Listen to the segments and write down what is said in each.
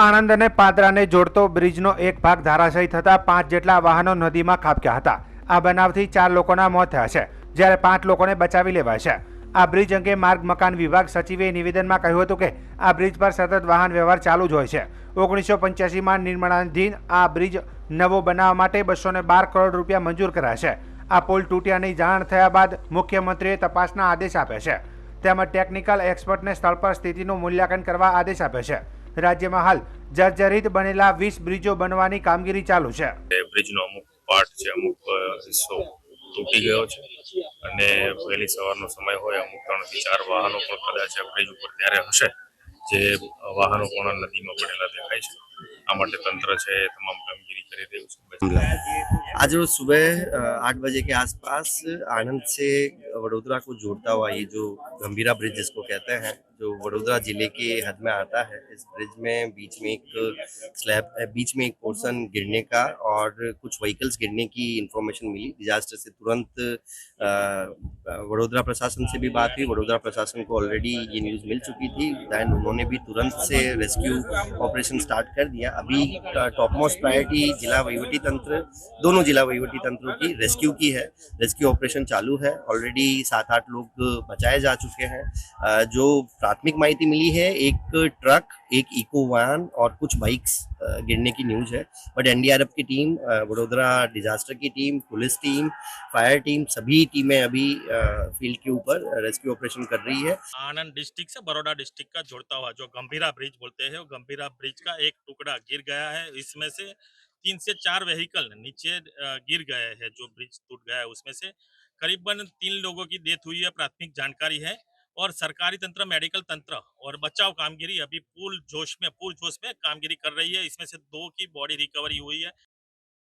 આણંદ અને પાદરાને જોડતો બ્રિજનો એક ભાગ ધરાશાયી થતાં 5 જેટલા વાહનો નદીમાં ખાબક્યા હતા। આ બનાવથી 4 લોકોના મોત થયા છે, જ્યારે 5 લોકોને બચાવી લેવાયા છે। આ બ્રિજ અંગે માર્ગ મકાન વિભાગ સચિવે નિવેદનમાં કહ્યું હતું કે આ બ્રિજ પર સતત વાહન વ્યવહાર ચાલુ જ હોય છે। 1985માં નિર્માણાધીન આ બ્રિજ નવો બનાવવા માટે 212 કરોડ રૂપિયા મંજૂર કરાયા છે। આ પુલ તૂટ્યાની જાણ થયા બાદ મુખ્યમંત્રીએ તપાસના આદેશ આપ્યા છે, તેમજ ટેકનિકલ એક્સપર્ટને સ્થળ પર સ્થિતિનું મૂલ્યાંકન કરવા આદેશ આપ્યો છે। રાજ્યમાં હાલ જર્જરિત બનેલા 20 બ્રિજો બનવાની કામગીરી ચાલુ છે। બ્રિજનો અમુક પાર્ટ છે, અમુક હિસ્સો તૂટી ગયો છે અને વહેલી સવારનો સમય હોય, અમુક 3 થી 4 વાહનો પણ કદાચ બ્રિજ ઉપર ત્યારે હશે, જે વાહનો પણ નદીમાં પડેલા દેખાય છે। આ માટે તંત્ર છે તમામ કામગીરી કરી રહ્યું છે। आज रोज सुबह 8 बजे के आसपास आनंद से वडोदरा को जोड़ता हुआ ये जो गंभीरा ब्रिज जिसको कहते हैं, जो वडोदरा जिले के हद में आता है, इस ब्रिज में बीच में एक स्लैब, बीच में एक पोर्शन गिरने का और कुछ व्हीकल्स गिरने की इंफॉर्मेशन मिली। डिजास्टर से तुरंत वडोदरा प्रशासन से भी बात हुई। वडोदरा प्रशासन को ऑलरेडी ये न्यूज़ मिल चुकी थी, दैन उन्होंने भी तुरंत से रेस्क्यू ऑपरेशन स्टार्ट कर दिया। अभी टॉप मोस्ट प्रायोरिटी जिला वहीवटी तंत्र, दोनों जिला वहीवटी तंत्रों की रेस्क्यू की है। रेस्क्यू ऑपरेशन चालू है, ऑलरेडी 7-8 लोग बचाए जा चुके हैं। जो प्राथमिक माहिती मिली है, एक ट्रक, एक इको वैन और कुछ बाइक्स गिरने की न्यूज़ है, बट एनडीआरएफ की टीम, वडोदरा डिजास्टर की team, police team, fire team, सभी टीमें अभी फील्ड के ऊपर रेस्क्यू ऑपरेशन कर रही है। आनंद डिस्ट्रिक्ट से बड़ौदा डिस्ट्रिक्ट का जोड़ता हुआ जो गंभीरा ब्रिज बोलते हैं, वो गंभीरा ब्रिज का एक टुकड़ा गिर गया है। इसमें से 3 से 4 व्हीकल नीचे गिर गए हैं। जो ब्रिज टूट गया है उसमें से करीबन 3 लोगों की डेथ हुई है, प्राथमिक जानकारी है। और सरकारी तंत्र, मेडिकल तंत्र और बचाव कामगिरी अभी पूर्ण जोश में कामगिरी कर रही है। इसमें से 2 की बॉडी रिकवरी हुई है।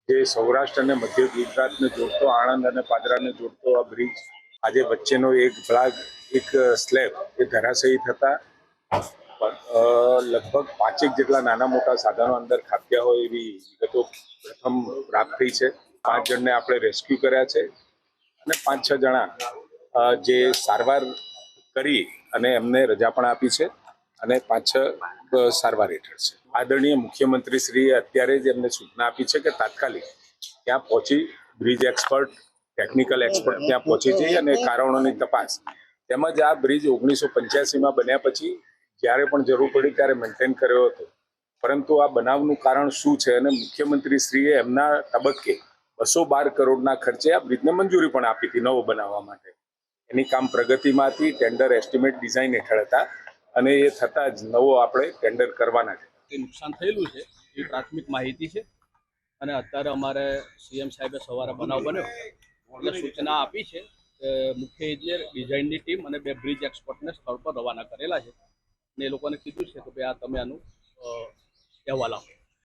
જે સૌરાષ્ટ્ર અને મધ્ય ગુજરાતને જોડતો આણંદ અને પાદરાને જોડતો આ બ્રિજ આજે વચ્ચેનો એક ભાગ, એક સ્લેબ એ ધરાશયી થતા લગભગ 5 જેટલા નાના મોટા સાધનો અંદર ખાબક્યા હોય એવી વિગતો પ્રથમ પ્રાપ્ત થઈ છે। 5 જણને આપણે રેસ્ક્યુ કર્યા છે અને 5-6 જણા જે સારવાર કરી અને એમને રજા પણ આપી છે અને 5-6 સારવાર હેઠળ છે। આદરણીય મુખ્યમંત્રી શ્રીએ અત્યારે જ એમને સૂચના આપી છે કે તાત્કાલિક ત્યાં પહોંચી બ્રિજ એક્સપર્ટ, ટેકનિકલ એક્સપર્ટ ત્યાં પહોંચી જઈ અને કારણોની તપાસ, તેમજ આ બ્રિજ 1985માં બન્યા પછી જ્યારે પણ જરૂર પડી ત્યારે મેન્ટેન કર્યો હતો, પરંતુ આ બનાવનું કારણ શું છે અને મુખ્યમંત્રી શ્રીએ એમના તબક્કે 212 કરોડના ખર્ચે આ બ્રિજને મંજૂરી પણ આપી હતી નવો બનાવવા માટે। એની કામ પ્રગતિમાં હતી, ટેન્ડર એસ્ટિમેટ ડિઝાઇન હેઠળ હતા અને એ થતાં જ નવો આપણે ટેન્ડર કરવાના છે। નુકસાન થયેલું છે એ પ્રાથમિક માહિતી છે અને અત્યારે અમારે સીએમ સાહેબે સવારે બનાવ બન્યો એટલે સૂચના આપી છે કે મુખ્ય ઇજનેર, ડિઝાઇનની ટીમ અને 2 બ્રિજ એક્સપર્ટને સ્થળ પર રવાના કરેલા છે અને એ લોકોને કીધું છે કે ભાઈ આ તમે આનું અહેવાલ આપો।